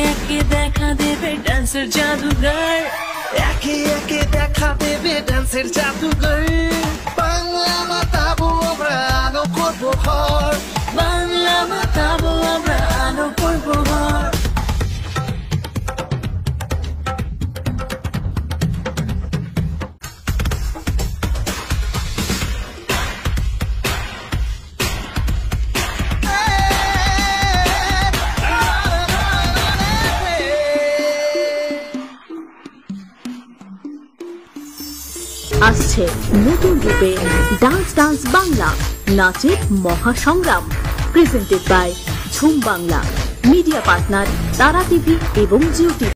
একে দেখা দেবে ডান্সের জাদুঘর, একে একে দেখা দেবে ডান্সের জাদুঘর। বাংলা মাতাবো আমরা, আলো করবো ঘর। বাংলা মাতাবো আমরা, আলো করবো ঘর। আসছে নতুন রূপে ডান্স ডান্স বাংলা, নাচের মহাসংগ্রাম। Presented by Jhoom Bangla, media partner Tara TV এবং জিও টিভি।